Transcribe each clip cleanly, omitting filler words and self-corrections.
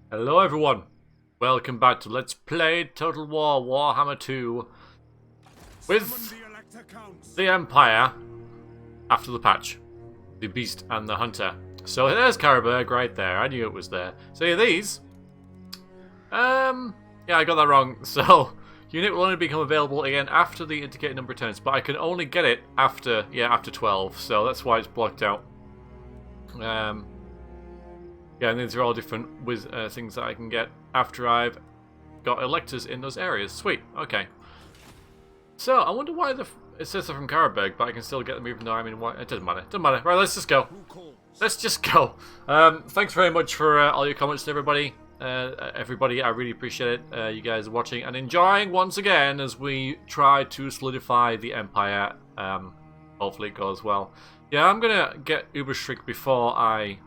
Hello everyone, welcome back to Let's Play Total War Warhammer 2 with the Empire after the patch, the Beast and the Hunter. So there's Karabakh right there, I knew it was there. So yeah, these, yeah, I got that wrong. So unit will only become available again after the indicated number returns, but I can only get it after 12, so that's why it's blocked out. Yeah, and these are all different things that I can get after I've got electors in those areas. Sweet, okay. So, I wonder why it says they're from Karabakh, but I can still get them even though I'm in white. It doesn't matter, Right, let's just go. Let's just go. Thanks very much for all your comments to everybody. I really appreciate it. You guys are watching and enjoying once again as we try to solidify the Empire. Hopefully it goes well. Yeah, I'm gonna get Uberschrick before I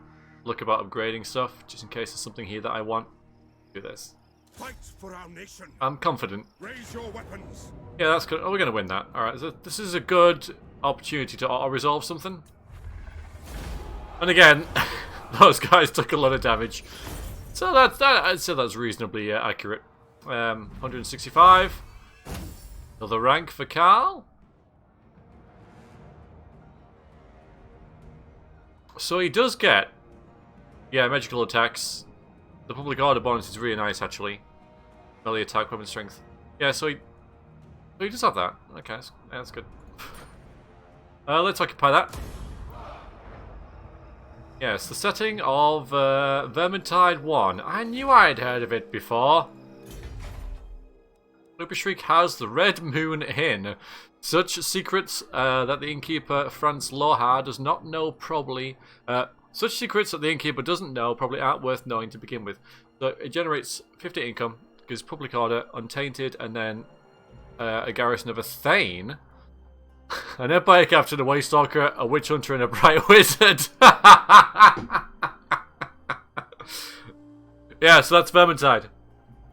look about upgrading stuff, just in case there's something here that I want. Do this. Fight for our nation. I'm confident. Raise your weapons. Yeah, that's good. Oh, we're gonna win that. All right, so this is a good opportunity to auto-resolve something. And again, those guys took a lot of damage, so I'd say that's reasonably accurate. 165. Another rank for Carl. So he does get, yeah, magical attacks. The public order bonus is really nice, actually. Melee attack, weapon strength. Yeah, so he does have that. Okay, that's good. Let's occupy that. Yes, the setting of Vermintide 1. I knew I'd heard of it before. Lupershriek has the Red Moon Inn. Such secrets that the innkeeper Franz Lohar does not know probably. Such secrets that the innkeeper doesn't know probably aren't worth knowing to begin with. So it generates 50 income, gives public order, untainted, and then a garrison of a Thane, an Empire Captain, a Waystalker, a Witch Hunter, and a Bright Wizard. Yeah, so that's Vermintide.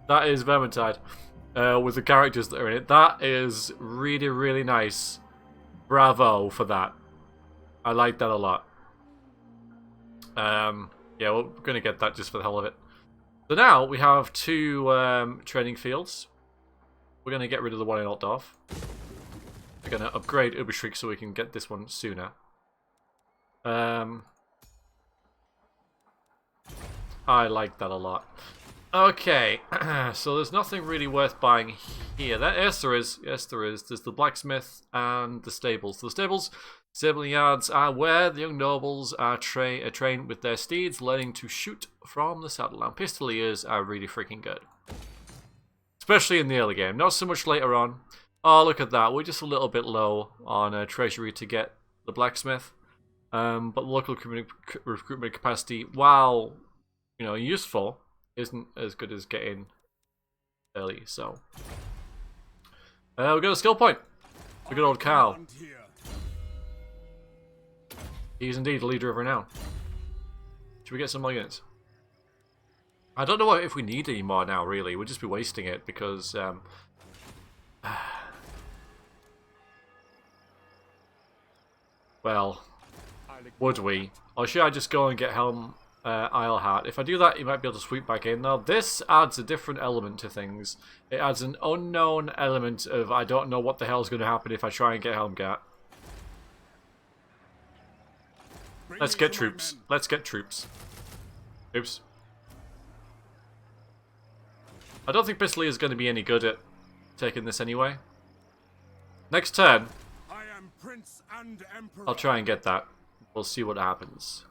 That is Vermintide. With the characters that are in it. That is really, really nice. Bravo for that. I like that a lot. Yeah, we're going to get that just for the hell of it. So now we have two training fields. We're going to get rid of the one in Altdorf. We're going to upgrade Uberschriek so we can get this one sooner. I like that a lot. Okay, so there's nothing really worth buying here. Yes, there is. Yes, there is. There's the blacksmith and the stables. So the stables, stabling yards are where the young nobles are trained with their steeds, learning to shoot from the saddle. Now, pistoliers are really freaking good, especially in the early game. Not so much later on. Oh, look at that. We're just a little bit low on treasury to get the blacksmith. But the local recruitment capacity, while useful, isn't as good as getting early, so we got a skill point. The good old Carl. He's indeed a leader of renown. Should we get some more units? I don't know if we need any more now, really. We'll just be wasting it because well, would we? Or should I just go and get Helm Isleheart? If I do that, you might be able to sweep back in. Now, this adds a different element to things. It adds an unknown element of I don't know what the hell's going to happen if I try and get Helmgart. Let's get troops. Let's get troops. Oops. I don't think Bisley is going to be any good at taking this anyway. Next turn, I am Prince and Emperor. I'll try and get that. We'll see what happens.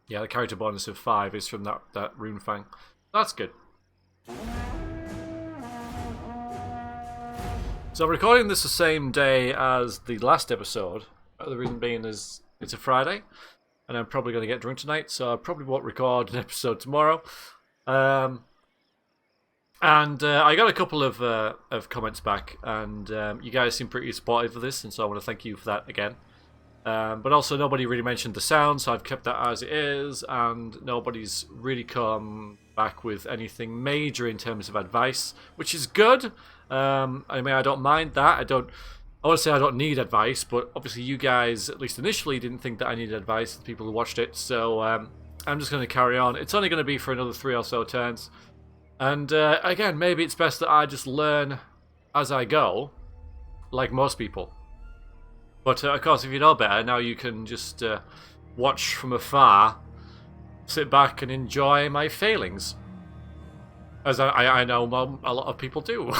Yeah, the character bonus of 5 is from that rune fang. That's good. So I'm recording this the same day as the last episode. The reason being is it's a Friday, and I'm probably going to get drunk tonight, so I probably won't record an episode tomorrow. And I got a couple of comments back, and you guys seem pretty supportive of this, and so I want to thank you for that again. But also nobody really mentioned the sound, so I've kept that as it is, and nobody's really come back with anything major in terms of advice, which is good. I mean, I don't mind that. I want to say I don't need advice, but obviously you guys, at least initially, didn't think that I needed advice, the people who watched it, so I'm just going to carry on. It's only going to be for another 3 or so turns. And again, maybe it's best that I just learn as I go, like most people. But of course, if you know better, now you can just watch from afar, sit back and enjoy my failings. As I know a lot of people do.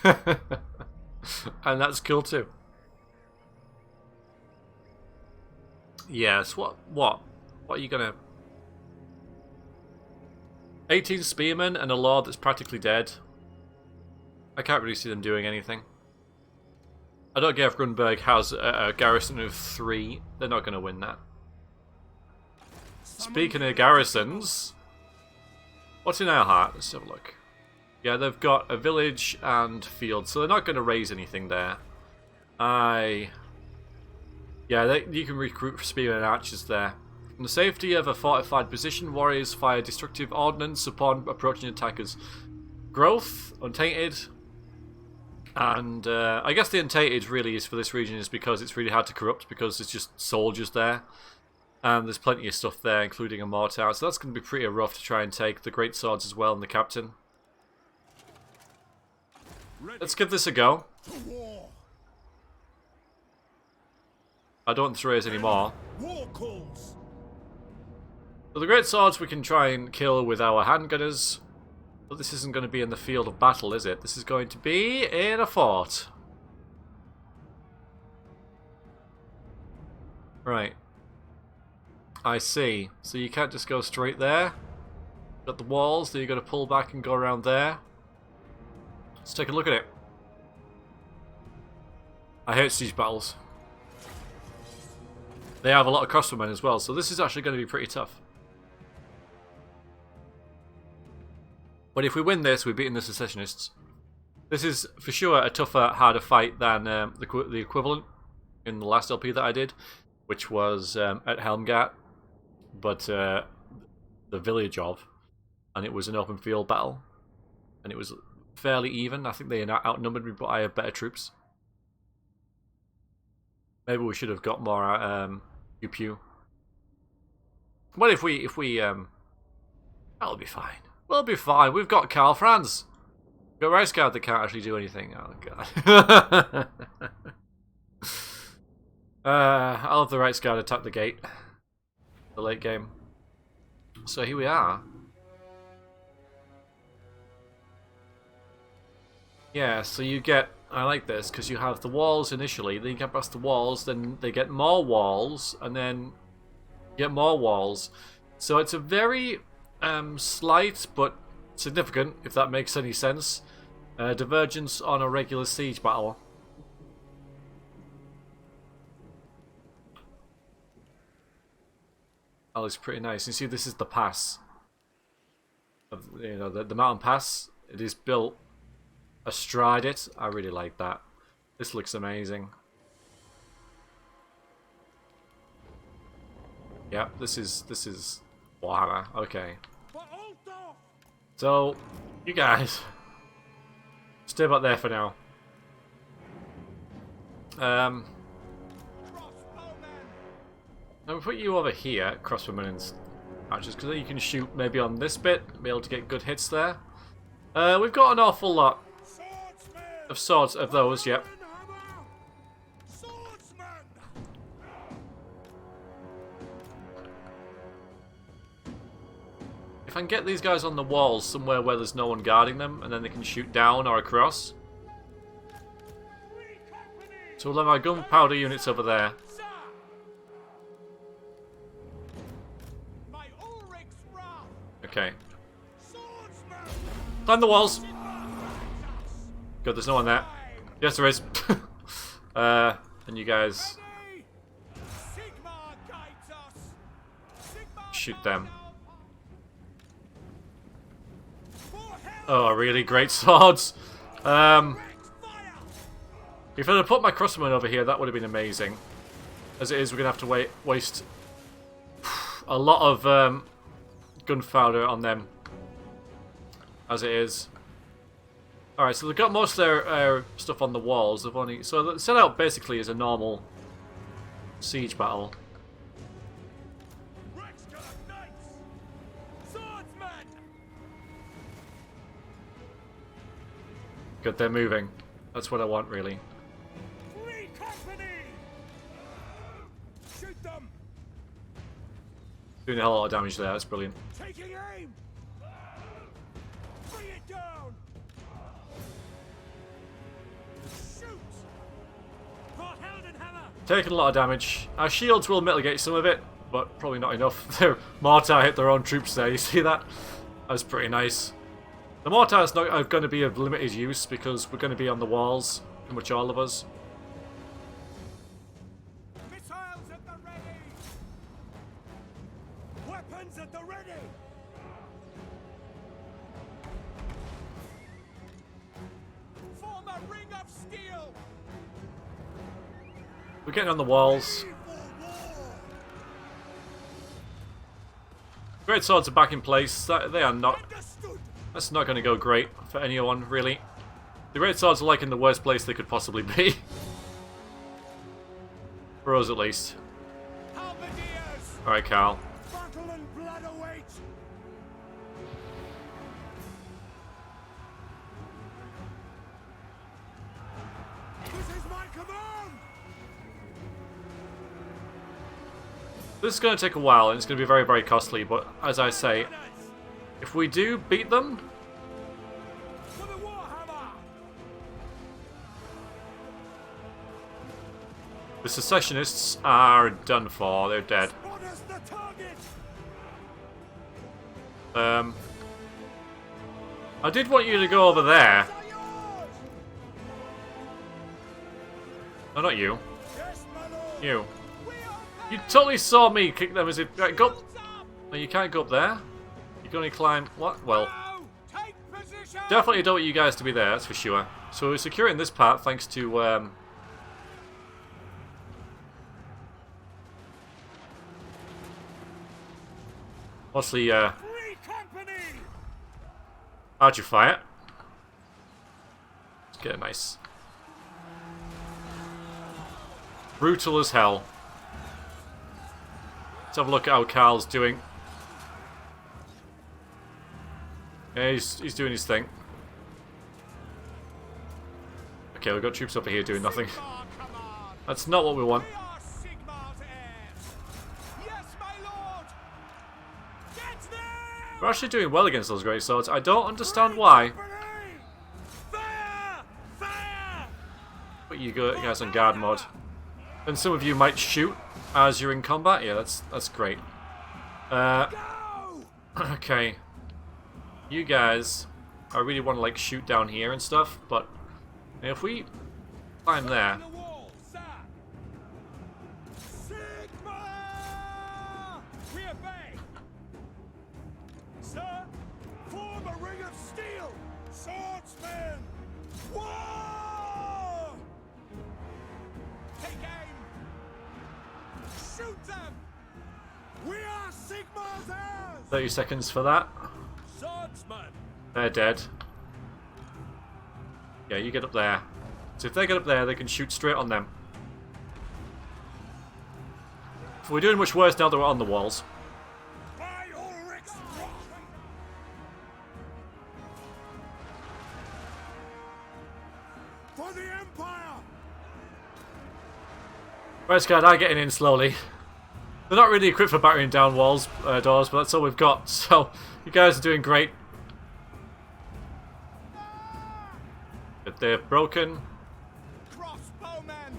And that's cool too. Yes, what are you gonna... 18 spearmen and a lord that's practically dead. I can't really see them doing anything. I don't care if Grunberg has a garrison of 3. They're not going to win that. Speaking of garrisons, what's in our heart? Let's have a look. Yeah, they've got a village and field, so they're not going to raise anything there. Yeah, you can recruit spearmen and archers there. From the safety of a fortified position, warriors fire destructive ordnance upon approaching attackers. Growth, untainted, and I guess the untainted really is for this region is because it's really hard to corrupt because there's just soldiers there. And there's plenty of stuff there, including a mortar, so that's going to be pretty rough to try and take the great swords as well and the captain. Let's give this a go. I don't want to raise any more. So the great swords we can try and kill with our handgunners. But this isn't going to be in the field of battle, is it? This is going to be in a fort. Right. I see. So you can't just go straight there. Got the walls, then you've got to pull back and go around there. Let's take a look at it. I hate siege battles. They have a lot of crossbowmen as well, so this is actually going to be pretty tough. But if we win this, we've beaten the secessionists. This is for sure a tougher, harder fight than the equivalent in the last LP that I did, which was at Helmgart, but the village of, and it was an open field battle, and it was fairly even. I think they outnumbered me, but I have better troops. Maybe we should have got more pew pew. But if we that'll be fine. We'll be fine. We've got Karl Franz. We've got Reichsguard that can't actually do anything. Oh god. I'll have the Reichsguard attack the gate. The late game. So here we are. Yeah, so you get... I like this, because you have the walls initially, then you get past the walls, then they get more walls, and then you get more walls. So it's a very slight, but significant, if that makes any sense, divergence on a regular siege battle. That looks pretty nice. You see, this is the pass. You know, the mountain pass. It is built astride it. I really like that. This looks amazing. Yeah, this is Warhammer. Okay. So, you guys, stay back there for now. I'm gonna put you over here, crossbowmen and archers, because then you can shoot maybe on this bit, be able to get good hits there. We've got an awful lot of swords of those, yep. If I can get these guys on the walls somewhere where there's no one guarding them, and then they can shoot down or across. So we'll have our gunpowder units over there. Okay. Climb the walls! Good, there's no one there. Yes, there is. And you guys... shoot them. Oh, really great swords. If I'd have put my crossbowmen over here, that would have been amazing. As it is, we're going to have to waste a lot of gunpowder on them. As it is. Alright, so they've got most of their stuff on the walls. They've only... So the setup basically is a normal siege battle. Good, they're moving. That's what I want, really. Free company! Shoot them! Doing a hell of a lot of damage there, that's brilliant. Taking aim! Bring it down! Shoot! Taking a lot of damage. Our shields will mitigate some of it, but probably not enough. Their mortar hit their own troops there, you see that? That's pretty nice. The mortar is not going to be of limited use because we're going to be on the walls, pretty much all of us. Missiles at the ready! Weapons at the ready! Form a ring of steel! We're getting on the walls. Great swords are back in place. They are not. That's not going to go great for anyone, really. The great swords are like in the worst place they could possibly be. For us, at least. Alright, Carl. Battle and blood await! This is my command! This is going to take a while, and it's going to be very, very costly, but as I say, if we do beat them, For the Warhammer! the secessionists are done for. They're dead. Spot us the target! I did want you to go over there. Are yours! No, not you. Yes, my lord! You. We are You totally saw me kick them as if... Right, go... up! No, you can't go up there. You can only climb... What? Well, Now, take position! definitely don't want you guys to be there, that's for sure. So we're securing this part thanks to... What's the, Free company! how'd you fire? Let's get it nice. Brutal as hell. Let's have a look at how Carl's doing. Yeah, he's doing his thing. Okay, we've got troops over here doing nothing. Sigmar command! That's not what we want. We are Sigmar's heirs! Yes, my lord! Get them! We're actually doing well against those great swords. I don't understand why. Company! Fire! Fire! But you guys on guard mode. And some of you might shoot as you're in combat. Yeah, that's great. Go! Okay. You guys, I really want to like shoot down here and stuff, but if we climb there, On the wall, sir! Sigma! We obey! Sir, form a ring of steel! Swordsmen! War! Take aim! Shoot them! We are Sigmar's heirs! 30 seconds for that. Swordsman! They're dead. Yeah, you get up there. So if they get up there, they can shoot straight on them. So we're doing much worse now that we're on the walls. By Ulrich's wrath! For the Empire! Red Guard are getting in slowly. They're not really equipped for battering down walls, doors, but that's all we've got. So you guys are doing great. But they're broken. Crossbowmen!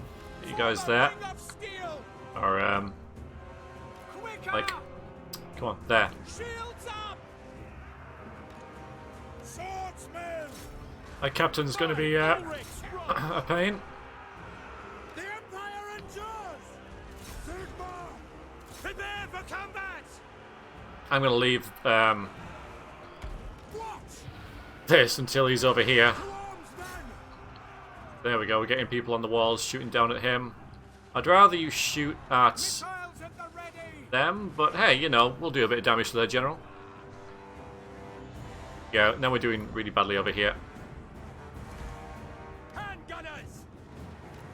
You guys Form a there ring of steel! are Quicker! like, come on, there. Shields up! Swordsmen! My captain's going to be Ulrich's wrath! a pain. The Empire endures! Sigmar! Prepare for combat! I'm going to leave What? this until he's over here. To arms, men! There we go, we're getting people on the walls shooting down at him. I'd rather you shoot at Missiles at the ready! them, but hey, you know, we'll do a bit of damage to their general. Yeah, now we're doing really badly over here. Handgunners!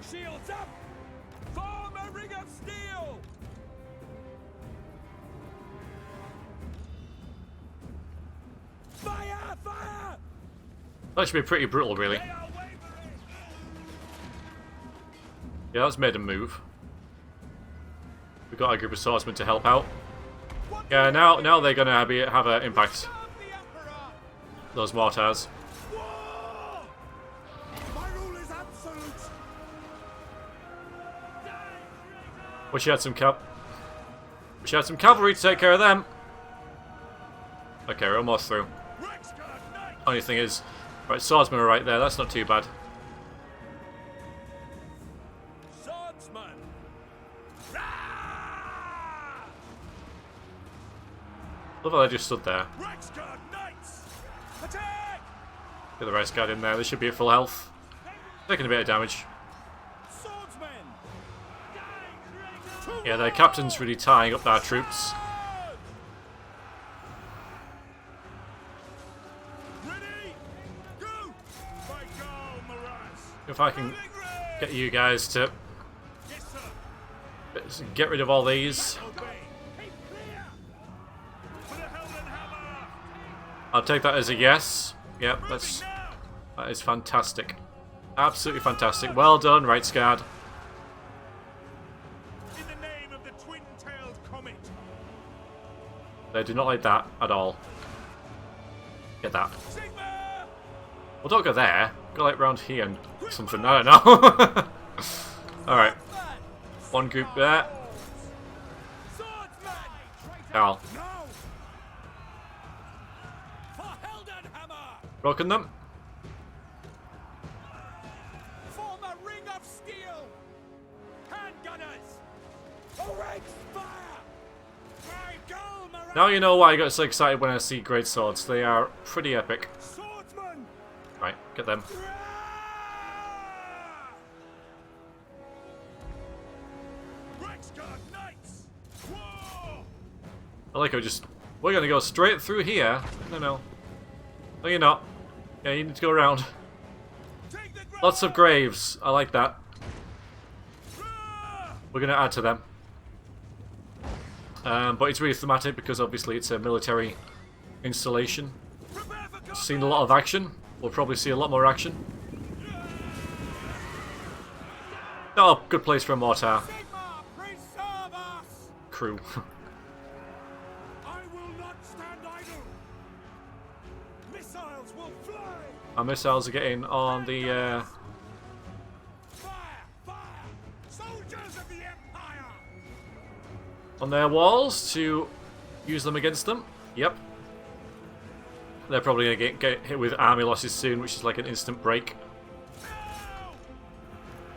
Shields up! Form a ring of steel! Fire! Fire! That should be pretty brutal, really. They are Yeah, that's made a move. We've got a group of swordsmen to help out. Yeah, now they're gonna have an impact. Serve the Emperor! Those mortars. War! My rule is absolute! Wish you had some cavalry to take care of them. Okay, we're almost through. Only thing is, right, swordsmen are right there. That's not too bad. Swordsman! Look how they just stood there. Rexguard Knights! Attack! Get the rest guard in there. They should be at full health. Taking a bit of damage. Swordsmen! Yeah, their captain's really tying up their troops. Ready? Go! By Gal Maras! If I can get you guys to Yes, sir! get rid of all these. Obey! Keep clear! For the Helden Hammer! I'll take that as a yes. Yep, Moving now! that is fantastic. Absolutely fantastic. Well done, Right Guard. In the name of the twin-tailed comet! They do not like that at all. Get that. Sigma! Well, don't go there. Go like round here and something. I don't know. Alright. One group there. Swordsman! Cal. No! For Helden Hammer! Broken them. Form a ring of steel! Handgunners! Ranks fire! By Gal Maras! Now you know why I got so excited when I see great swords. They are pretty epic. Swordsman! Right, get them. Rexguard Knights! War! I like how we're gonna go straight through here. No. No, you're not. Yeah, you need to go around. Take the ground! Lots of graves. I like that. We're gonna add to them. But it's really thematic because obviously it's a military installation. Prepare for combat! Seen a lot of action. We'll probably see a lot more action. Oh, good place for a mortar Sigma, preserve us! crew. I will not stand idle! Missiles will fly! Our missiles are getting on the Fire! Fire! Soldiers of the Empire! on their walls to use them against them. Yep. They're probably gonna get hit with army losses soon, which is like an instant break. Now!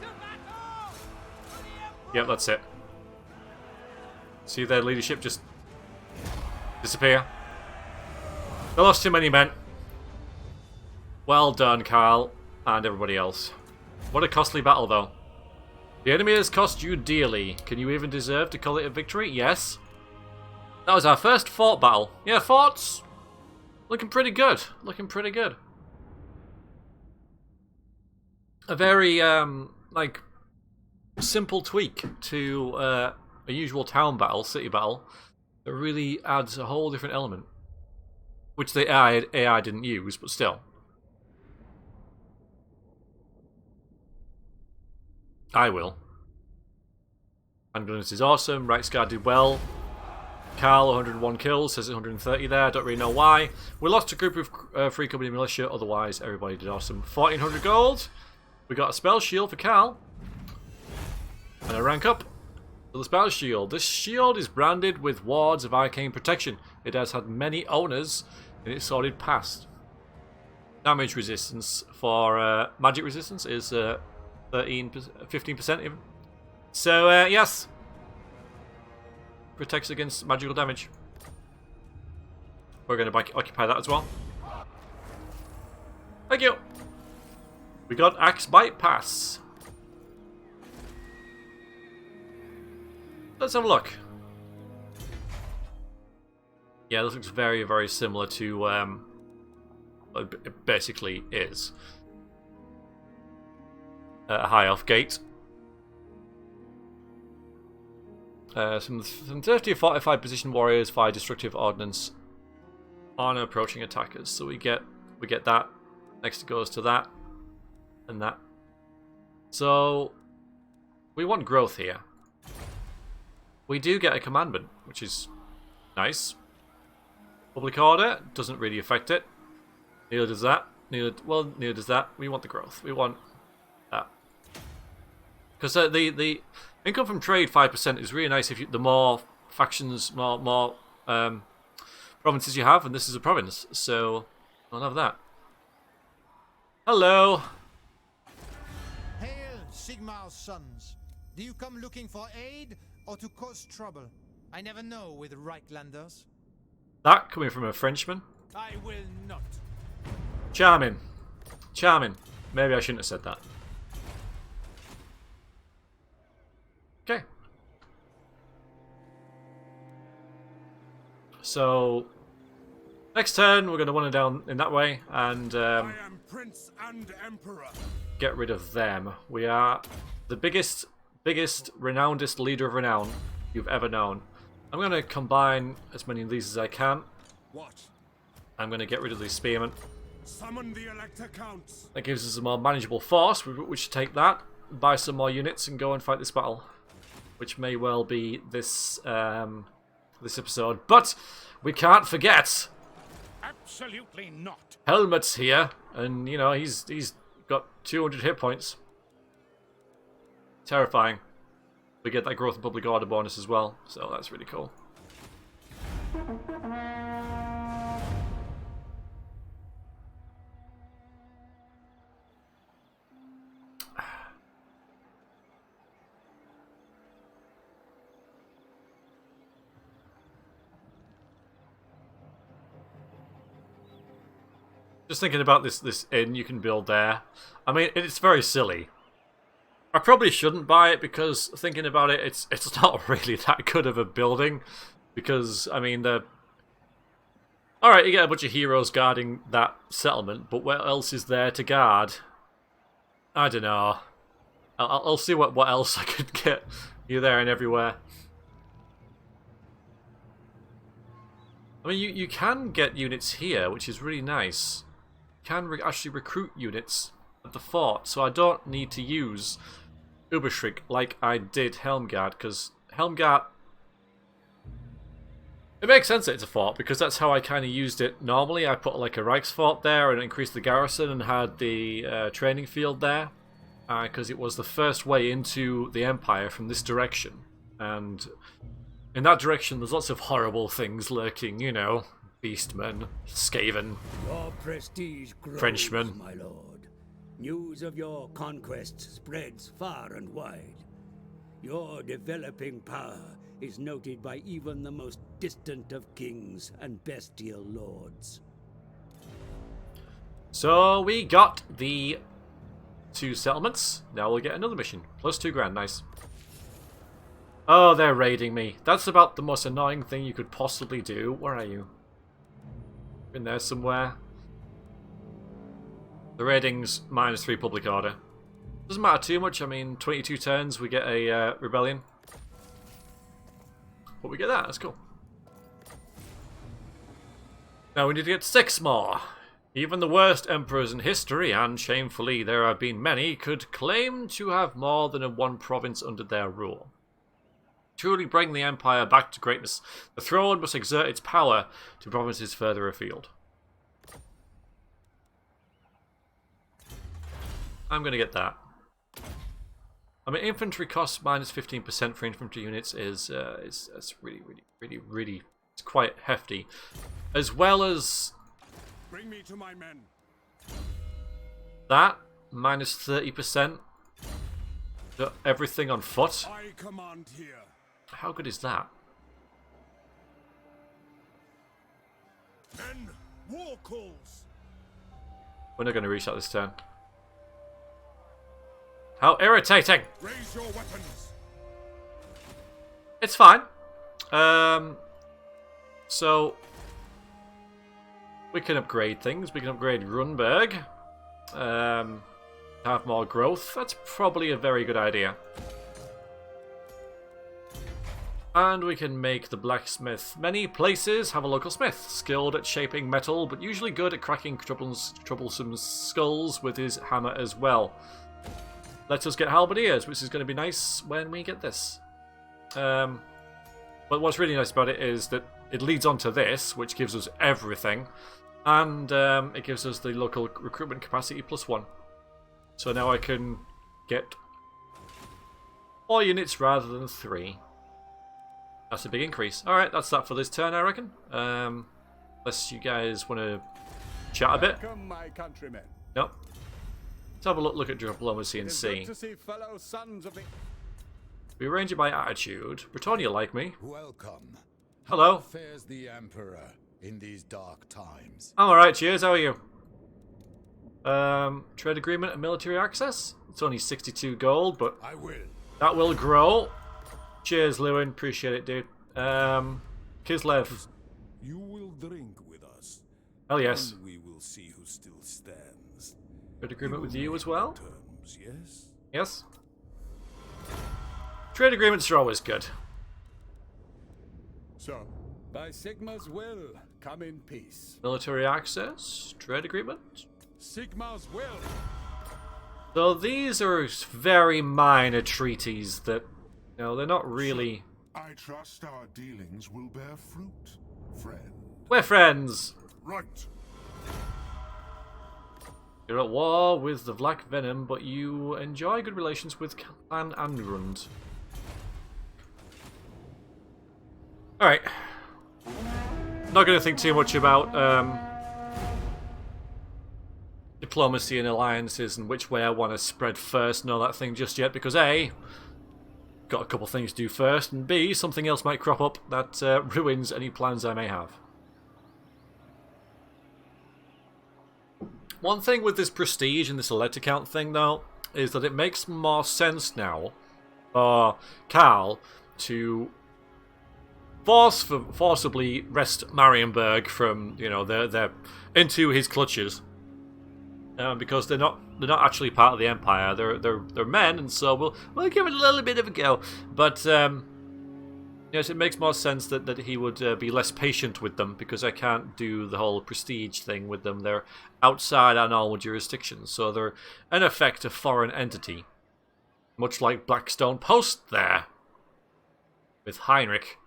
To battle! For the Empire! Yep, that's it. See their leadership just disappear. They lost too many men. Well done, Carl, and everybody else. What a costly battle, though. The enemy has cost you dearly. Can you even deserve to call it a victory? Yes. That was our first fort battle. Yeah, forts. Looking pretty good. Looking pretty good. A very, like, simple tweak to a usual town battle, city battle, that really adds a whole different element. Which the AI didn't use, but still. I will. Handgunners is awesome. Right Scar did well. Carl, 101 kills, says 130 there. Don't really know why. We lost a group of Free Company Militia, otherwise everybody did awesome. 1400 gold. We got a spell shield for Carl. And a rank up to the spell shield. This shield is branded with wards of arcane protection. It has had many owners in its sordid past. Damage resistance for magic resistance is 15% even. So, yes. Protects against magical damage. We're going to occupy that as well. Thank you. We got Axe Bite Pass. Let's have a look. Yeah, this looks very, very similar to what it basically is. High Elf Gate. Some 30 or 45 position warriors fire destructive ordnance on approaching attackers. So we get that. Next it goes to that and that. So We want growth here. We do get a commandment, which is nice. Public order doesn't really affect it. Neither does that. Neither does that. We want the growth. We want that. Because the income from trade 5% is really nice if you, the more factions, more provinces you have, and this is a province, so I'll have that. Hello. Hail, Sigmar's sons. Do you come looking for aid or to cause trouble? I never know with Reichlanders. That coming from a Frenchman. I will not. Charming. Charming. Maybe I shouldn't have said that. Okay. So, next turn we're going to wander down in that way and I am Prince and Emperor. get rid of them. We are the biggest, renownedest leader of renown you've ever known. I'm going to combine as many of these as I can. What? I'm going to get rid of these spearmen. Summon the Elector Counts. That gives us a more manageable force. We should take that, buy some more units, and go and fight this battle, which may well be this this episode. But we can't forget. Absolutely not. Helmet's here, and you know he's got 200 hit points. Terrifying. We get that growth and public order bonus as well, so that's really cool. Just thinking about this inn you can build there. I mean, it's very silly. I probably shouldn't buy it because thinking about it, it's not really that good of a building. Because I mean, all right, you get a bunch of heroes guarding that settlement, but what else is there to guard? I don't know. I'll see what else I could get here, there, and everywhere. I mean, you can get units here, which is really nice. You can actually recruit units at the fort, so I don't need to use Uberschrick like I did Helmgard, because Helmgard... It makes sense that it's a fort, because that's how I kind of used it normally. I put like a Reichsfort there and increased the garrison and had the training field there, because it was the first way into the Empire from this direction. And in that direction there's lots of horrible things lurking, you know. Beastmen, Skaven, your prestige grows, Frenchmen. My lord. News of your conquests spreads far and wide. Your developing power is noted by even the most distant of kings and bestial lords. So we got the 2 settlements. Now we'll get another mission. Plus 2 grand, nice. Oh, they're raiding me. That's about the most annoying thing you could possibly do. Where are you? In there somewhere. The raiding's -3 public order. Doesn't matter too much. I mean, 22 turns, we get a rebellion. But we get that, that's cool. Now we need to get 6 more. Even the worst emperors in history, and shamefully there have been many, could claim to have more than one province under their rule. Truly bring the empire back to greatness, the throne must exert its power to provinces further afield. I'm going to get that. I mean, infantry costs -15% for infantry units is really it's quite hefty, as well as Bring me to my men. that -30% to everything on foot. I command here. How good is that? Men, war calls. We're not going to reach that this turn. How irritating! Raise your weapons. It's fine. So we can upgrade things. We can upgrade Runberg. Have more growth. That's probably a very good idea. And we can make the blacksmith. Many places have a local smith, skilled at shaping metal, but usually good at cracking troublesome skulls with his hammer as well. lets us get halberdiers, which is going to be nice when we get this. But what's really nice about it is that it leads on to this, which gives us everything. And it gives us the local recruitment capacity +1. So now I can get 4 units rather than 3. That's a big increase. Alright, that's that for this turn, I reckon. Unless you guys want to chat a bit. Welcome, my countrymen. Nope. Let's have a look at diplomacy and It is see. good to see fellow sons of the... We arrange it by attitude. Britannia like me. Welcome. Hello. Fares the Emperor in these dark times. I'm alright, cheers. How are you? Trade agreement and military access. It's only 62 gold, but I will. that will grow. Cheers, Lewin. Appreciate it, dude. Kislev. You will drink with us. Hell yes. And we will see who still stands. Trade agreement with will you make as well? Terms, yes? Yes. Trade agreements are always good. So, by Sigma's will, come in peace. Military access. Trade agreement. Sigma's will. So these are very minor treaties that, you know, they're not really... I trust our dealings will bear fruit, friend. We're friends! Right. You're at war with the Black Venom, but you enjoy good relations with Clan Andrund. Alright. Not going to think too much about diplomacy and alliances and which way I want to spread first and all that thing just yet, because A, got a couple things to do first, and B, something else might crop up that ruins any plans I may have. One thing with this prestige and this elect account thing, though, is that it makes more sense now for Karl to forcibly wrest Marienburg from, you know, their into his clutches, because they're not actually part of the Empire. They're men, and so we'll give it a little bit of a go. But yes, it makes more sense that he would be less patient with them, because I can't do the whole prestige thing with them. They're outside our normal jurisdiction, so they're in effect a foreign entity, much like Blackstone Post there, with Heinrich,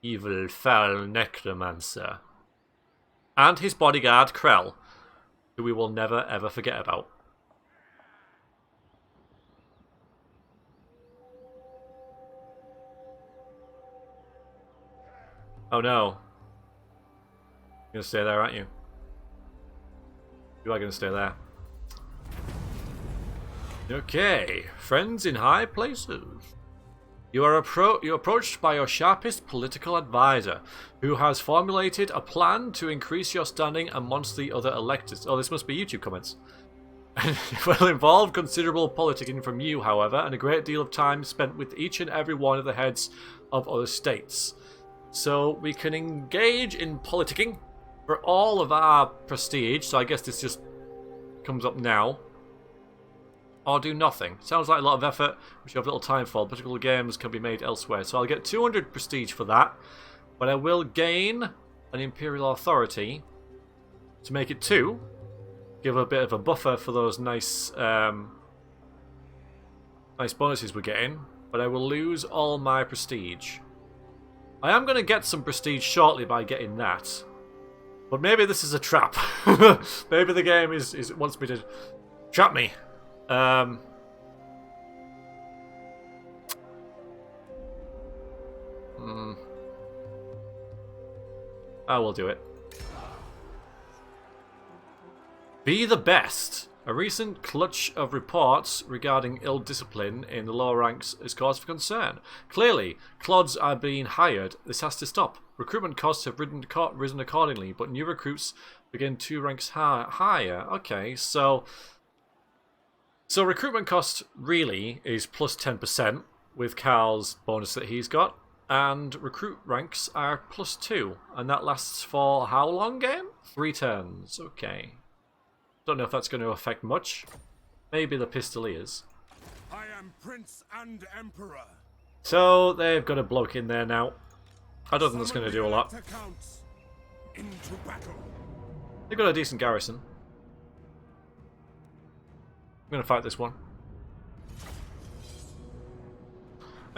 evil, foul necromancer, and his bodyguard Krell, who we will never ever forget about. Oh no. You're gonna stay there, aren't you? You are gonna stay there. Okay. Friends in high places. You're approached by your sharpest political advisor, who has formulated a plan to increase your standing amongst the other electors. Oh, this must be YouTube comments. It will involve considerable politicking from you, however, and a great deal of time spent with each and every one of the heads of other states. So we can engage in politicking for all of our prestige, so I guess this just comes up now. Or do nothing. Sounds like a lot of effort, which you have little time for. Particular games can be made elsewhere. So I'll get 200 prestige for that, but I will gain an Imperial Authority to make it 2. Give a bit of a buffer for those nice nice bonuses we're getting, but I will lose all my prestige. I am going to get some prestige shortly by getting that, but maybe this is a trap. Maybe the game is wants me to trap me. I will do it. Be the best. A recent clutch of reports regarding ill discipline in the lower ranks is cause for concern. Clearly, clods are being hired. This has to stop. Recruitment costs have risen accordingly, but new recruits begin 2 ranks higher. Okay, so recruitment cost really is plus 10% with Karl's bonus that he's got, and recruit ranks are plus 2, and that lasts for how long, game? 3 turns. Okay. Don't know if that's going to affect much. Maybe the Pistoliers. I am Prince and Emperor. So they've got a bloke in there now. I don't think that's going to do a lot. Into battle. They've got a decent garrison. I'm going to fight this one.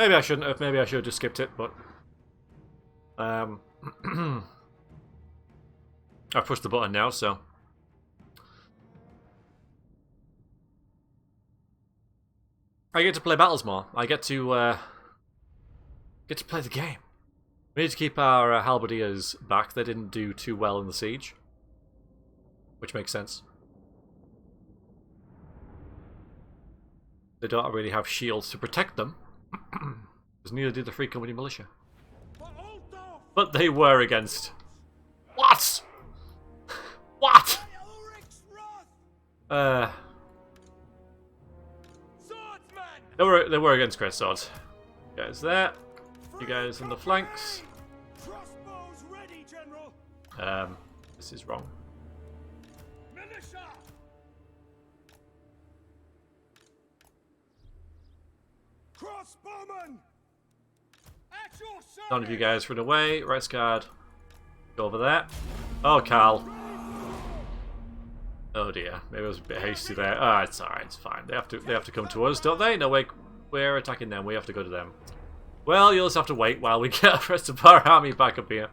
Maybe I shouldn't have. Maybe I should have just skipped it, but... I pushed the button now, so... I get to play battles more. I get to play the game. We need to keep our halberdiers back. They didn't do too well in the siege. Which makes sense. They don't really have shields to protect them. Because neither did the Free Company militia. But they were against... What? What? They were against great swords. You guys there. You guys in the flanks. This is wrong. None of you guys run away. Right guard. Go over there. Oh, Carl. Oh dear. Maybe I was a bit hasty there. Ah, it's alright. It's fine. They have to come to us, don't they? No, wait. We're attacking them. We have to go to them. Well, you'll just have to wait while we get the rest of our army back up here.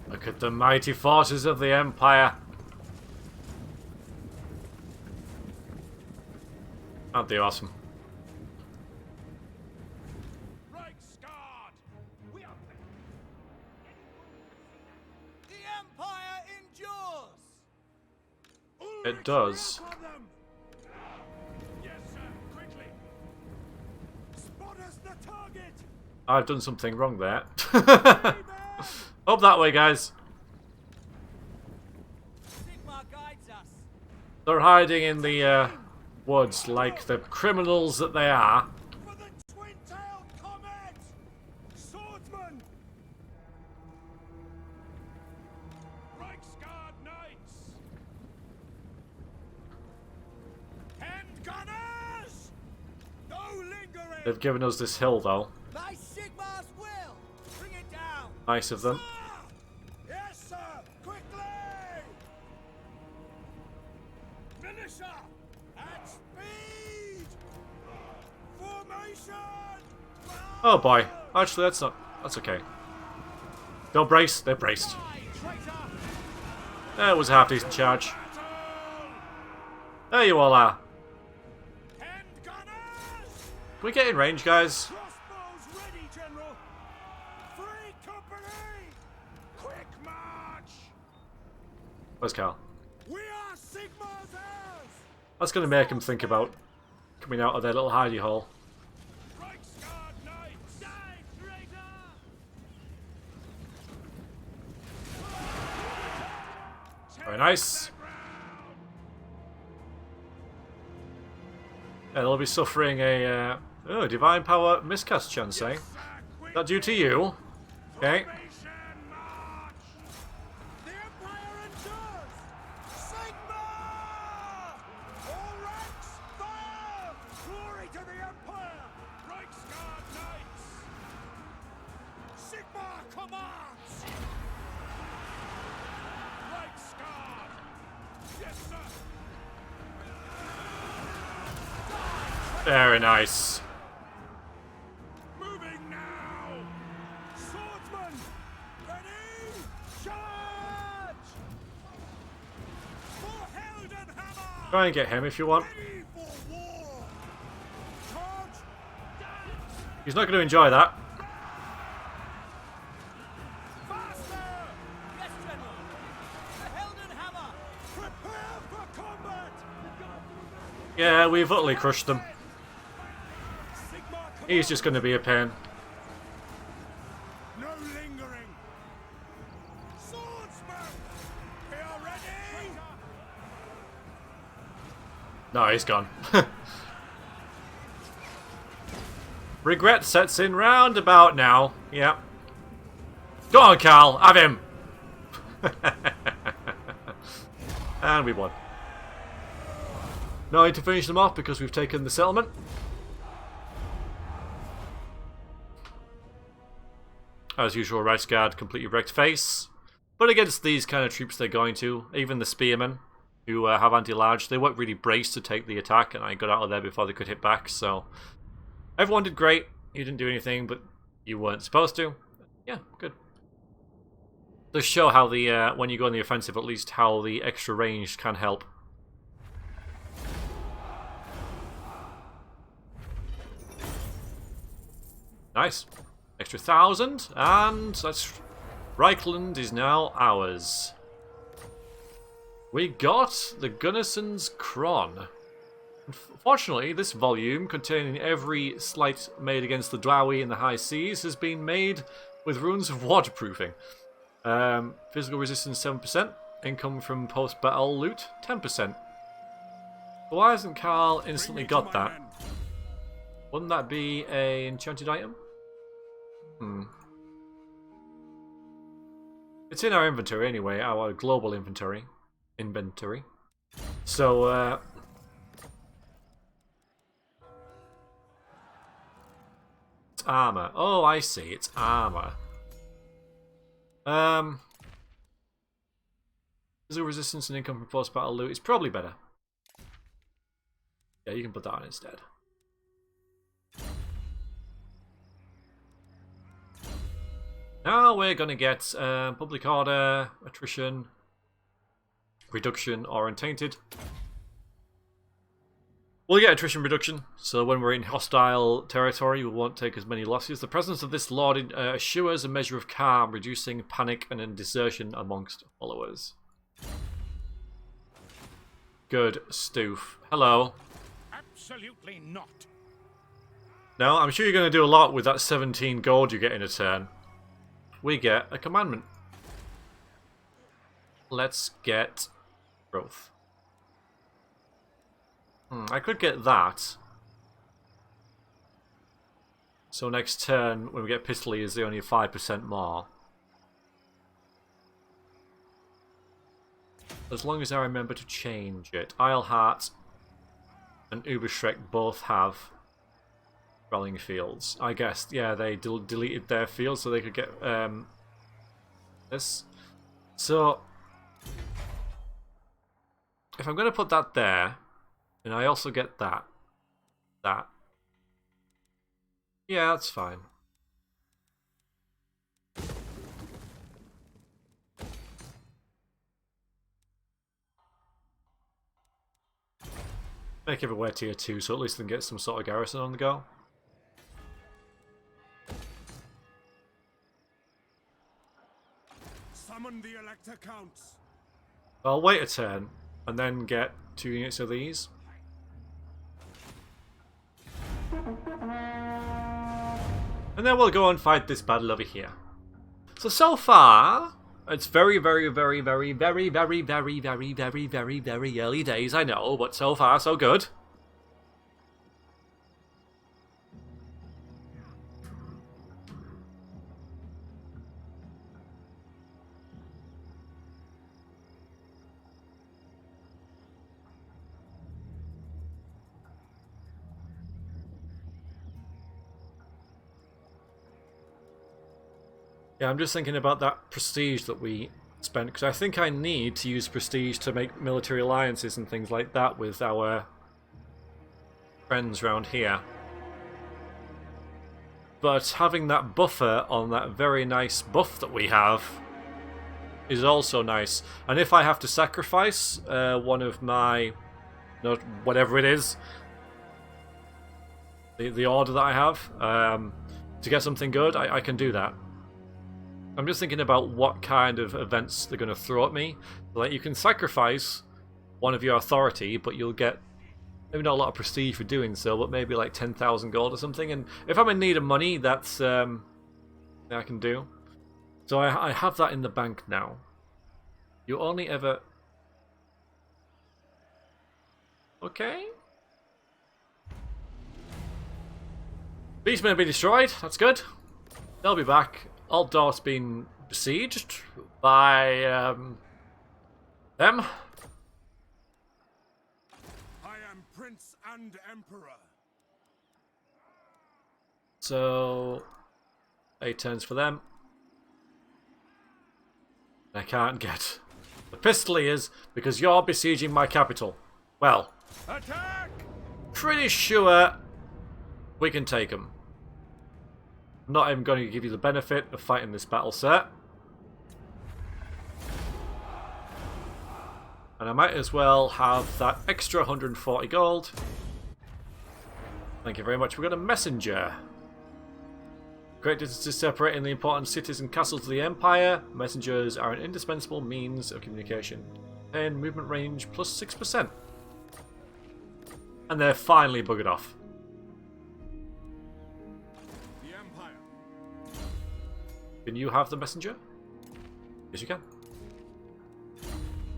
Look at the mighty forces of the Empire. Aren't they awesome? The Empire endures. It does. Yes, sir. Quickly. Spot us the target. I've done something wrong there. Up that way, guys. Sigmar guides us. They're hiding in the woods like the criminals that they are. For the twin-tailed comet! Swordsman! Reichsguard knights! Handgunners! No lingering! They've given us this hill, though. By Sigmar's will! Bring it down! Nice of them. Yes, sir! Quickly! Militia! At speed! Formation! Oh boy. Actually, that's not... That's okay. Don't brace. They're braced. That was a half-decent charge. There you all are. Can we get in range, guys? Crossbows ready, General! Free company! Quick march! Where's Carl? We are Sigmar's heirs! That's going to make him think about coming out of their little hidey hole. Reichsguard knights! Die, traitor! Very nice. Yeah, they'll be suffering a divine power miscast chance, eh? Is that due to you? Okay. The Empire endures! Sigmar! All ranks, fire! Glory to the Empire! Reichsguard knights! Sigmar commands! Reichsguard! Yes, sir! Very nice. Moving now! Swordsman! Ready! Charge! For Heldenhammer! Try and get him if you want. Ready for war! Charge! He's not going to enjoy that. Faster! Yes, General! The Heldenhammer! Prepare for combat! Yeah, we've utterly crushed them. Sigmar He's just going to be a pain. no lingering! Swordsman! We are ready! No, he's gone. Regret sets in round about now. Yep. Go on, Carl. Have him. And we won. No need to finish them off because we've taken the settlement. As usual, Rice Guard completely wrecked face. But against these kind of troops they're going to, even the spearmen who have anti-large, they weren't really braced to take the attack, and I got out of there before they could hit back, so everyone did great. You didn't do anything, but you weren't supposed to. Yeah, good. Does show how the when you go on the offensive, at least how the extra range can help. Nice. Extra 1,000, and that's Reichland is now ours. We got the Gunnarson's Kron. Unfortunately, this volume, containing every slight made against the Drowie in the high seas, has been made with runes of waterproofing. Physical resistance 7%, income from post-battle loot 10%. Why hasn't Carl instantly got that? Wouldn't that be an enchanted item? It's in our inventory anyway, our global inventory. So, it's armor. Oh, I see. It's armor. Physical resistance and income from post-battle loot is probably better. Yeah, you can put that on instead. Now we're going to get public order, attrition, reduction, or untainted. We'll get attrition reduction, so when we're in hostile territory we won't take as many losses. The presence of this lord assures a measure of calm, reducing panic and desertion amongst followers. Good stoof. Hello. Absolutely not. Now, I'm sure you're going to do a lot with that 17 gold you get in a turn. We get a commandment. Let's get growth. I could get that. So next turn, when we get Pistoliers, is only 5% more. As long as I remember to change it. Isleheart and Uberschreck both have Rallying Fields. I guess, yeah, they deleted their fields so they could get this. So, if I'm going to put that there, and I also get that. Yeah, that's fine. Make everywhere tier 2, so at least they can get some sort of garrison on the go. Summon the Elector Counts. I'll wait a turn, and then get 2 units of these. And then we'll go and fight this battle over here. So far, it's very early days, I know, but so far, so good. Yeah, I'm just thinking about that prestige that we spent, because I think I need to use prestige to make military alliances and things like that with our friends around here. But having that buffer on that very nice buff that we have is also nice. And if I have to sacrifice one of my, whatever it is, the order that I have, to get something good, I can do that. I'm just thinking about what kind of events they're going to throw at me. Like, you can sacrifice one of your authority, but you'll get maybe not a lot of prestige for doing so, but maybe like 10,000 gold or something. And if I'm in need of money, that's I can do. So I have that in the bank now. You only ever... Okay. Beastmen have been destroyed. That's good. They'll be back. Altdorf's been besieged by them. I am Grand Emperor. So 8 turns for them. I can't get the pistol is because you're besieging my capital. Well, Attack! pretty sure we can take them. I'm not even going to give you the benefit of fighting this battle, sir. And I might as well have that extra 140 gold. Thank you very much. We've got a messenger. Great distances separating the important cities and castles of the Empire. Messengers are an indispensable means of communication. 10 movement range plus 6%. And they're finally buggered off. The Empire. Can you have the messenger? Yes, you can.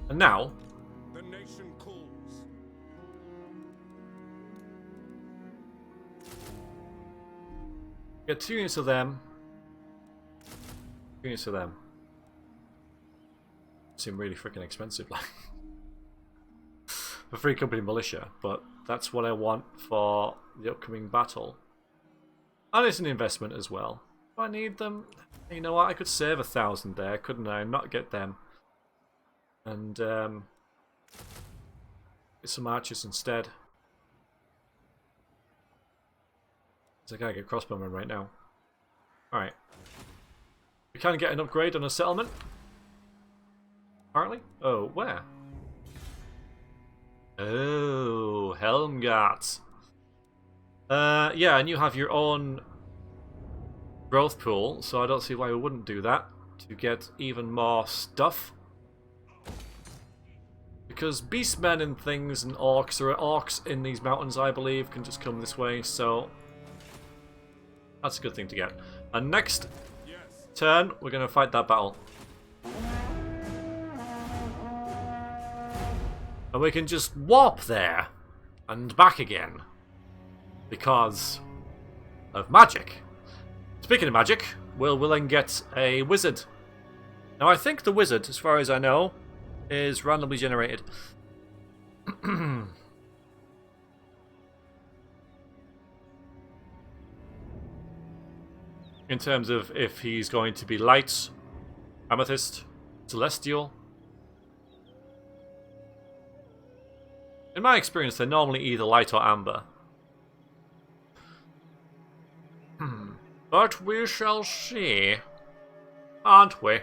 And now, The nation calls. get 2 units of them. 2 units of them. Seem really freaking expensive, like. For free company militia, but that's what I want for the upcoming battle. And it's an investment as well. Do I need them? You know what? I could save 1,000 there, couldn't I? And not get them. And get some archers instead. I can't get crossbowmen right now. Alright. We can get an upgrade on a settlement. Apparently. Oh, where? Oh, Helmgart. Yeah, and you have your own growth pool, so I don't see why we wouldn't do that to get even more stuff. Because beastmen and things and orcs, there are orcs in these mountains, I believe, can just come this way, so that's a good thing to get. And next turn, we're going to fight that battle. And we can just warp there and back again because of magic. Speaking of magic, we'll then get a wizard. Now I think the wizard, as far as I know, is randomly generated. In terms of if he's going to be light, amethyst, celestial. In my experience, they're normally either light or amber. But we shall see, aren't we?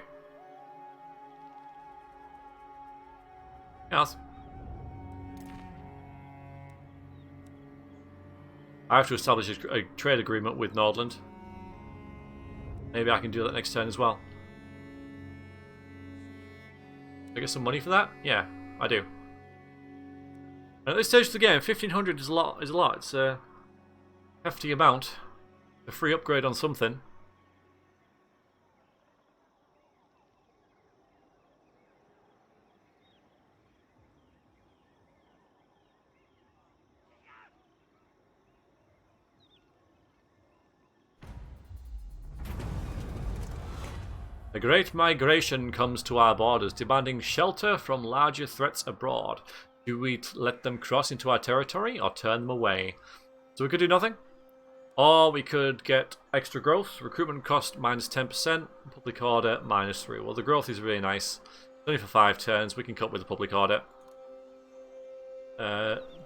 Yes. I have to establish a trade agreement with Nordland. Maybe I can do that next turn as well. I get some money for that? Yeah, I do. And at this stage of the game, 1,500 is a lot. It's a hefty amount. A free upgrade on something. A great migration comes to our borders, demanding shelter from larger threats abroad. Do we let them cross into our territory or turn them away? So we could do nothing. Or we could get extra growth. Recruitment cost minus 10%. Public order minus 3. Well, the growth is really nice. Only for 5 turns. We can cope with the public order.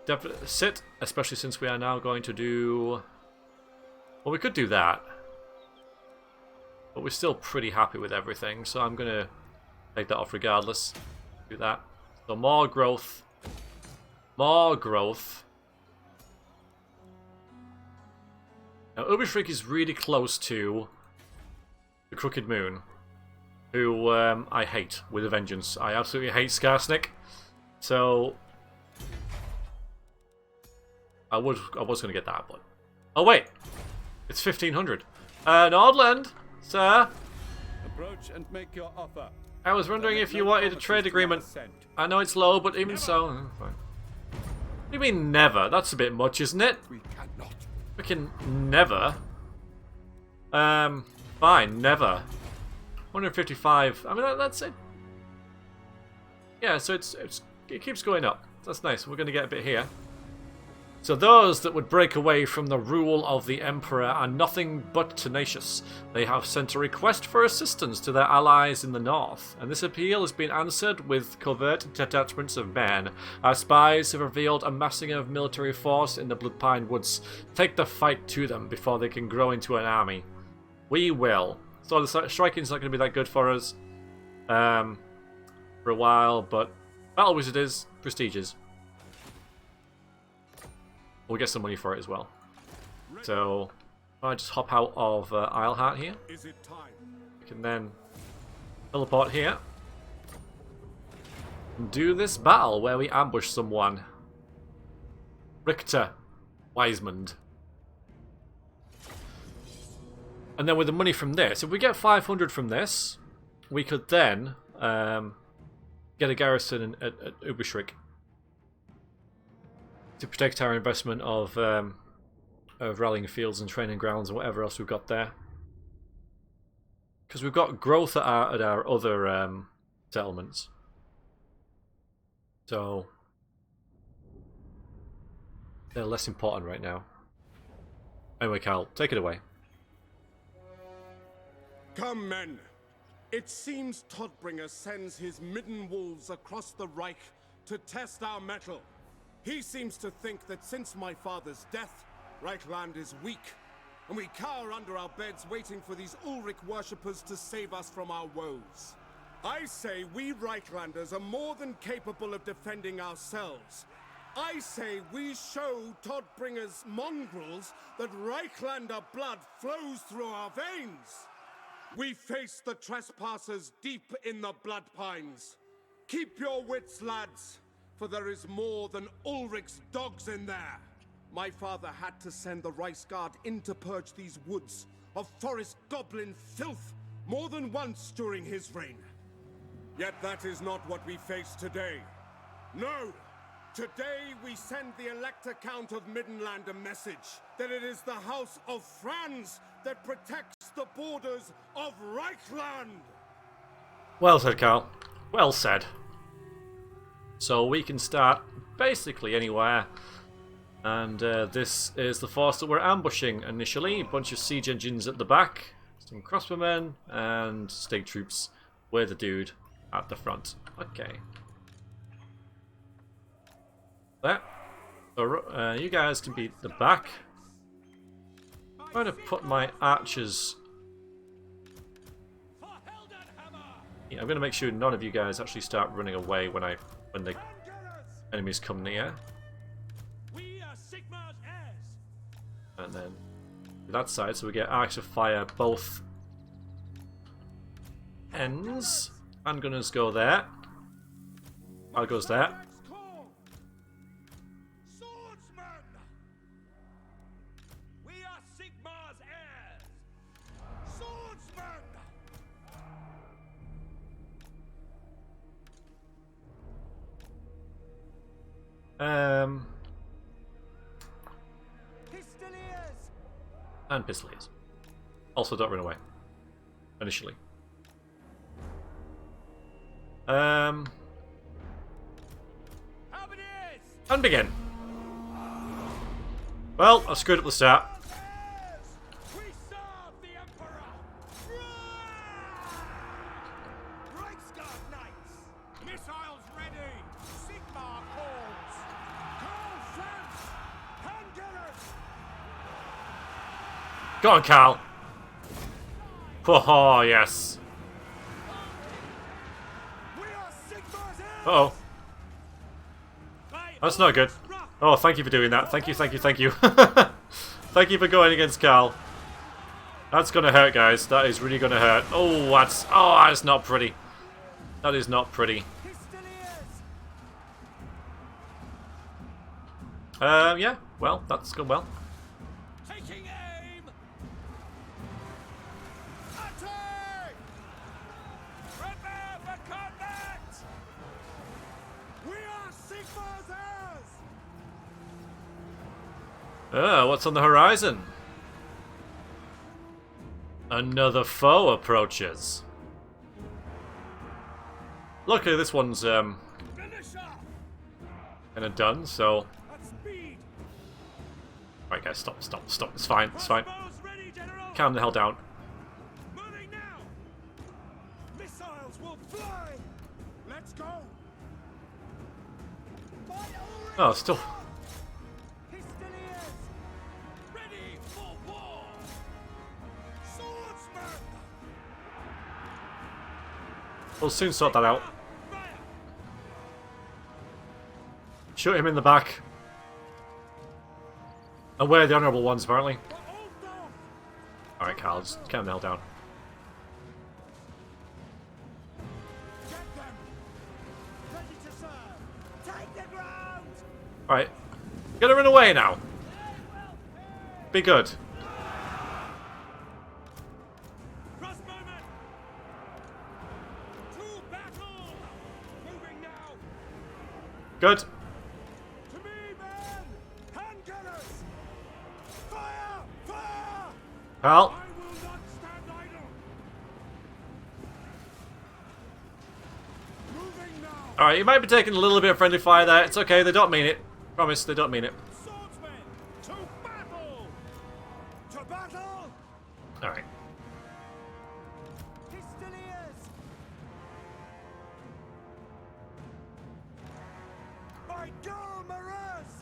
Definitely sit, especially since we are now going to do... Well, we could do that. But we're still pretty happy with everything, so I'm going to take that off regardless. Do that. So more growth. More growth. Now, Ubishrik is really close to the Crooked Moon, who I hate with a vengeance. I absolutely hate Skarsnik. So I was going to get that, but oh wait, it's 1,500. Nordland, sir. Approach and make your offer. I was wondering if you wanted a trade agreement. I know it's low, but even so, fine. What do you mean never? That's a bit much, isn't it? We cannot. Freaking never. Fine, never. 155. I mean, that's it. Yeah, so it keeps going up. That's nice. We're going to get a bit here. So those that would break away from the rule of the Emperor are nothing but tenacious. They have sent a request for assistance to their allies in the north, and this appeal has been answered with covert detachments of men. Our spies have revealed a massing of military force in the Bloodpine Woods. Take the fight to them before they can grow into an army. We will. So the striking's not going to be that good for us for a while, but Battle Wizard is prestigious. We'll get some money for it as well. So I just hop out of Isleheart here. Is it time? We can then teleport here and do this battle where we ambush someone. Richter Wisemond. And then with the money from this, if we get 500 from this, we could then get a garrison at Uberschrick to protect our investment of rallying fields and training grounds and whatever else we've got there. Because we've got growth at our other settlements. So they're less important right now. Anyway, Carl, take it away. Come, men. It seems Todbringer sends his midden wolves across the Reich to test our mettle. He seems to think that since my father's death, Reichland is weak, and we cower under our beds waiting for these Ulrich worshippers to save us from our woes. I say we Reichlanders are more than capable of defending ourselves. I say we show Todbringer's mongrels that Reichlander blood flows through our veins. We face the trespassers deep in the blood pines. Keep your wits, lads, for there is more than Ulrich's dogs in there. My father had to send the Reichsguard in to purge these woods of forest goblin filth more than once during his reign. Yet that is not what we face today. No! Today we send the Elector Count of Middenland a message that it is the House of Franz that protects the borders of Reichland! Well said, Carl. Well said. So we can start basically anywhere. And this is the force that we're ambushing initially. A bunch of siege engines at the back, some crossbowmen, and state troops with a dude at the front. Okay. There. So, you guys can be the back. I'm going to put my archers. Yeah, I'm going to make sure none of you guys actually start running away when the enemies come near. And then that side, so we get arcs of fire both ends. Handgunners go there. I'll goes there. And Pistoliers. Also don't run away. Initially. And begin. Well, I screwed up the start. We serve the Emperor! Reichsguard Knights! Missiles ready! Sigmar calls! Call Franz! Handgunners! Go on, Carl. Oh, yes. We are Sigmar's heirs! Uh-oh. That's not good. Oh, thank you for doing that. Thank you, thank you, thank you. Thank you for going against Carl. That's gonna hurt, guys. That is really gonna hurt. Oh, that's not pretty. That is not pretty. Yeah. Well, that's gone well. Taking aim! Attack! Prepare for combat! We are Sigmar's heirs! What's on the horizon? Another foe approaches. Luckily, this one's Finisher! kind of done. So At speed! Alright guys, stop. It's fine, it's fine. Crossbows ready, General. Calm the hell down. Moving now. Missiles will fly. Let's go. Oh, still... Pistoliers. Ready for war. Swordsman. We'll soon sort that out. Fire. Shoot him in the back. And we're the honourable ones, apparently. For Oldorf. Alright, Carl, just calm the hell down. Get them. Ready to serve. Take the ground. Alright. Get her in the way now. Be good. Crossbowmen. To battle. Moving now. Good. To me, men. Handgunners. Fire. Fire. Carl. I will not stand idle. Moving now. Alright, you might be taking a little bit of friendly fire there. It's okay, they don't mean it. Promise, they don't mean it. Swordsmen, to battle! To battle! Alright. Pistoliers! My Dormerers!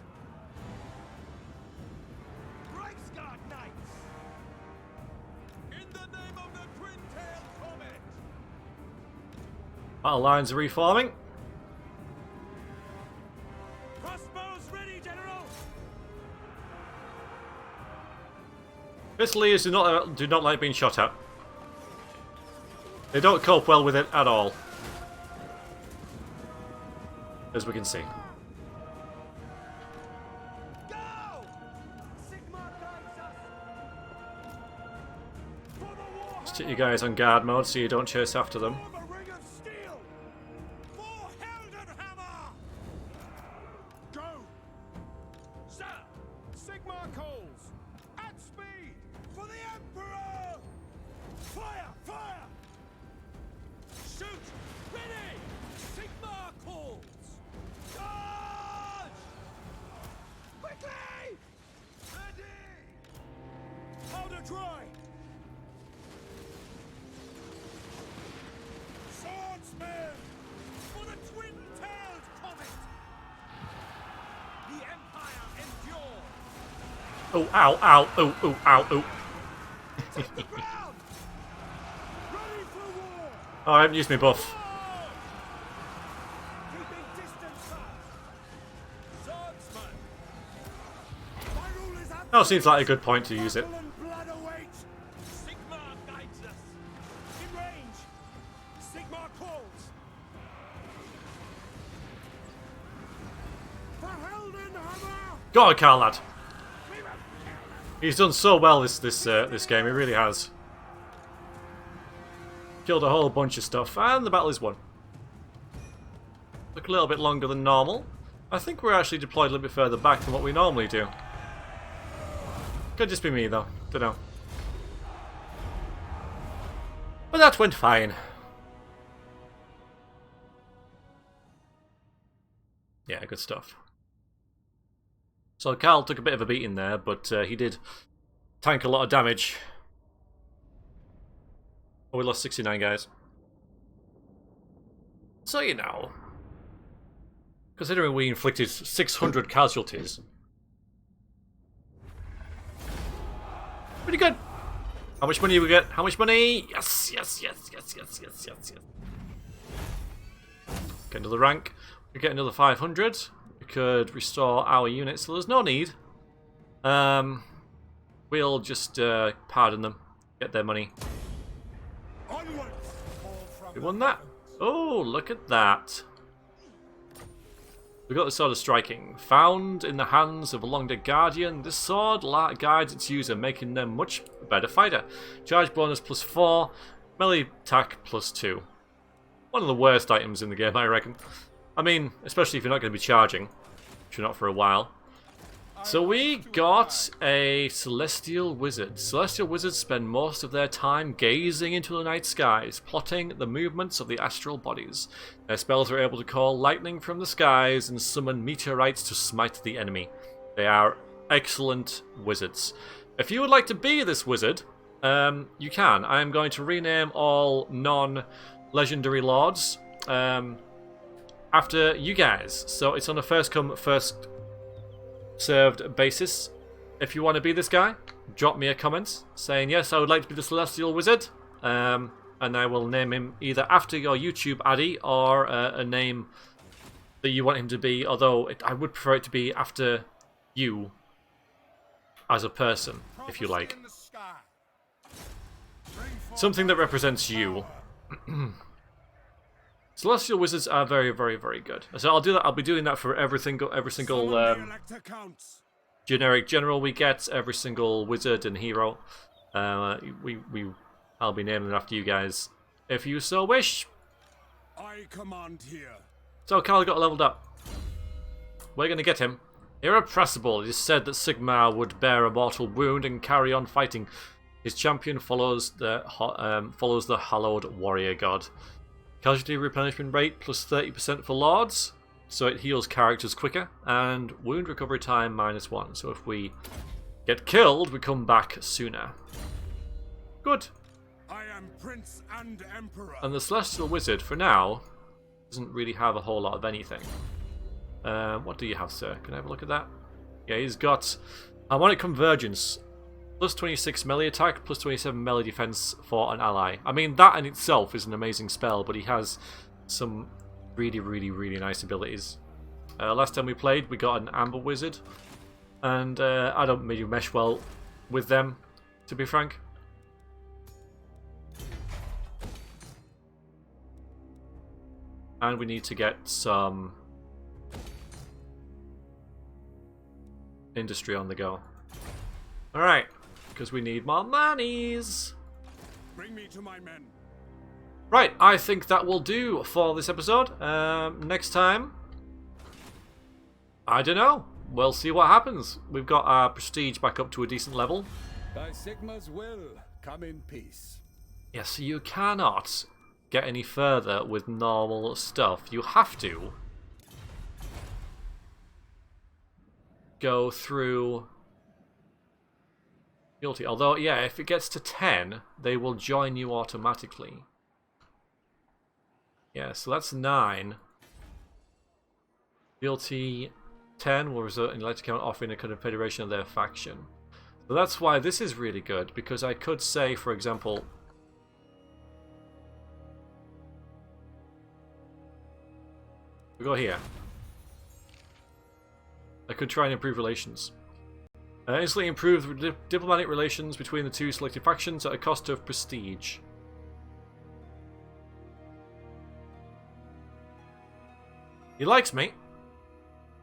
Reichsguard Knights! In the name of the Twin-Tailed Comet! Battle lines are reforming. Crossbows ready, General! Pistoliers do not like being shot at. They don't cope well with it at all. As we can see. Go! Sigma guides us! For the war! Just hit you guys on guard mode so you don't chase after them. For the ring of steel! For Heldenhammer! Go! Sir! Sigma Coals! At speed! For the Emperor! Fire! Fire! Shoot! Ready! Sigma Coals! Charge! Quickly! Ready! Powder dry! Swordsman! For the twin-tailed comet! The Empire endures! Oh, ow, ow, oh, oh, ow, oh. Take the ground! Ready for war! Oh, I haven't used my buff. Keeping distance, sir! Swordsman! My rule is Oh, seems like a good point to use it. Battle and blood await! Sigma guides us! In range! Sigma calls! For Heldenhammer! God, Carl, lad. He's done so well this game. He really has. Killed a whole bunch of stuff, and the battle is won. Took a little bit longer than normal. I think we're actually deployed a little bit further back than what we normally do. Could just be me, though. Dunno. But that went fine. Yeah, good stuff. So Carl took a bit of a beating there, but he did tank a lot of damage. Oh, we lost 69 guys. So, you know, considering we inflicted 600 casualties, pretty good. How much money do we get? How much money? Yes, yes, yes, yes, yes, yes, yes, yes. Get another rank. We get another 500. We could restore our units, so there's no need. We'll just pardon them, get their money. Onwards! We won that. Oh, look at that. We got the Sword of Striking. Found in the hands of a long-dead guardian, this sword guides its user, making them much better fighter. Charge bonus +4, melee attack +2. One of the worst items in the game, I reckon. I mean, especially if you're not going to be charging, which you're not for a while. So we got a Celestial Wizard. Celestial Wizards spend most of their time gazing into the night skies, plotting the movements of the astral bodies. Their spells are able to call lightning from the skies and summon meteorites to smite the enemy. They are excellent wizards. If you would like to be this wizard, you can. I am going to rename all non-legendary lords after you guys. So it's on a first come, first served basis. If you want to be this guy, drop me a comment saying, yes, I would like to be the Celestial Wizard. And I will name him either after your YouTube Addy or a name that you want him to be. Although I would prefer it to be after you as a person, if you like. Something that represents you. Celestial Wizards are very, very, very good. So I'll do that. I'll be doing that for every single generic general we get, every single wizard and hero. I'll be naming them after you guys, if you so wish. I command here. So Carl got leveled up. We're gonna get him. Irrepressible. It is said that Sigmar would bear a mortal wound and carry on fighting. His champion follows the hallowed warrior god. Casualty replenishment rate plus 30% for lords, so it heals characters quicker, and wound recovery time -1. So if we get killed, we come back sooner. Good. I am Prince and Emperor. And the Celestial Wizard, for now, doesn't really have a whole lot of anything. What do you have, sir? Can I have a look at that? Yeah, he's got Harmonic Convergence. Plus 26 melee attack, plus 27 melee defense for an ally. I mean, that in itself is an amazing spell, but he has some really, really, really nice abilities. Last time we played, we got an Amber Wizard, and I don't really mesh well with them, to be frank. And we need to get some industry on the go. Alright, because we need more monies. Bring me to my men. Right, I think that will do for this episode. Next time, I don't know. We'll see what happens. We've got our prestige back up to a decent level. By Sigma's will, come in peace. Yes, you cannot get any further with normal stuff. You have to go through guilty. Although, yeah, if it gets to 10, they will join you automatically. Yeah, so that's 9. Guilty 10 will result in elected count offering a confederation of their faction. So that's why this is really good, because I could say, for example, we go here. I could try and improve relations. Instantly improve diplomatic relations between the two selected factions at a cost of prestige. He likes me.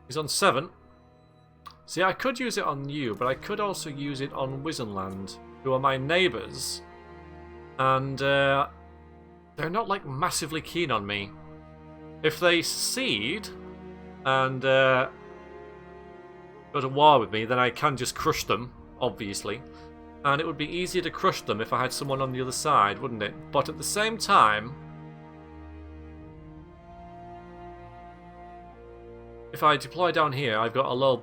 He's on 7. See, I could use it on you, but I could also use it on Wizenland, who are my neighbours. And they're not, like, massively keen on me. If they secede and go to war with me, then I can just crush them, obviously. And it would be easier to crush them if I had someone on the other side, wouldn't it? But at the same time, if I deploy down here, I've got a load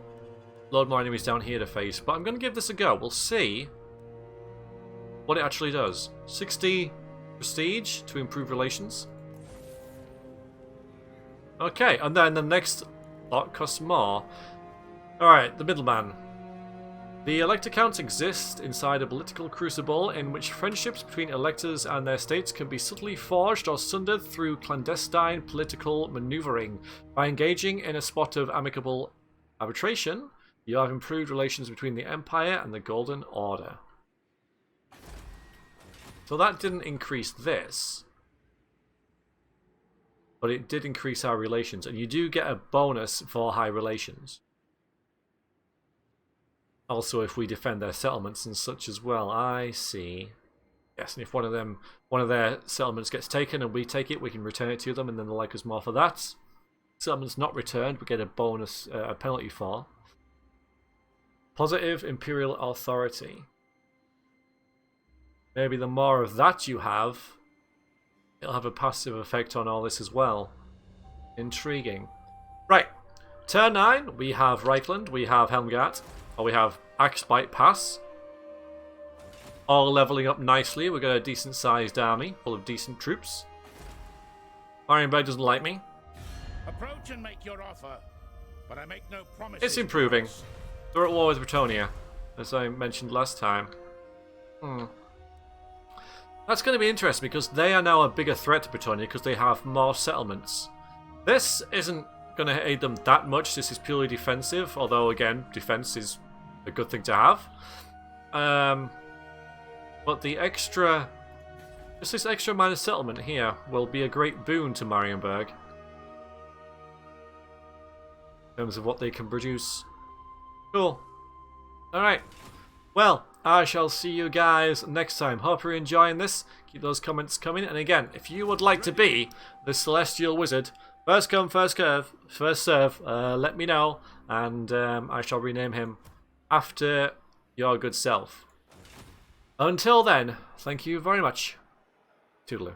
more enemies down here to face. But I'm going to give this a go. We'll see what it actually does. 60 prestige to improve relations. Okay, and then the next lot costs more. Alright, the middleman. The elector counts exist inside a political crucible in which friendships between electors and their states can be subtly forged or sundered through clandestine political maneuvering. By engaging in a spot of amicable arbitration, you have improved relations between the Empire and the Golden Order. So that didn't increase this, but it did increase our relations, and you do get a bonus for high relations. Also, if we defend their settlements and such as well. I see. Yes, and if one of their settlements gets taken and we take it, we can return it to them, and then they'll like us more for that. Settlements not returned, we get a bonus, a penalty for. Positive Imperial Authority. Maybe the more of that you have, it'll have a passive effect on all this as well. Intriguing. Right. Turn 9, we have Reichland, we have Helmgart. Oh, we have Axe Bite Pass. All leveling up nicely. We've got a decent sized army full of decent troops. Marienberg doesn't like me. Approach and make your offer, but I make no promises. It's improving. They're at war with Bretonia, as I mentioned last time. That's going to be interesting because they are now a bigger threat to Bretonia because they have more settlements. This isn't going to aid them that much. This is purely defensive, although again, defense is a good thing to have. But the extra, just this extra minor settlement here will be a great boon to Marienberg in terms of what they can produce. Cool. Alright. Well, I shall see you guys next time. Hope you're enjoying this. Keep those comments coming. And again, if you would like to be the Celestial Wizard, first come, first serve, let me know. And I shall rename him after your good self. Until then, thank you very much. Toodaloo.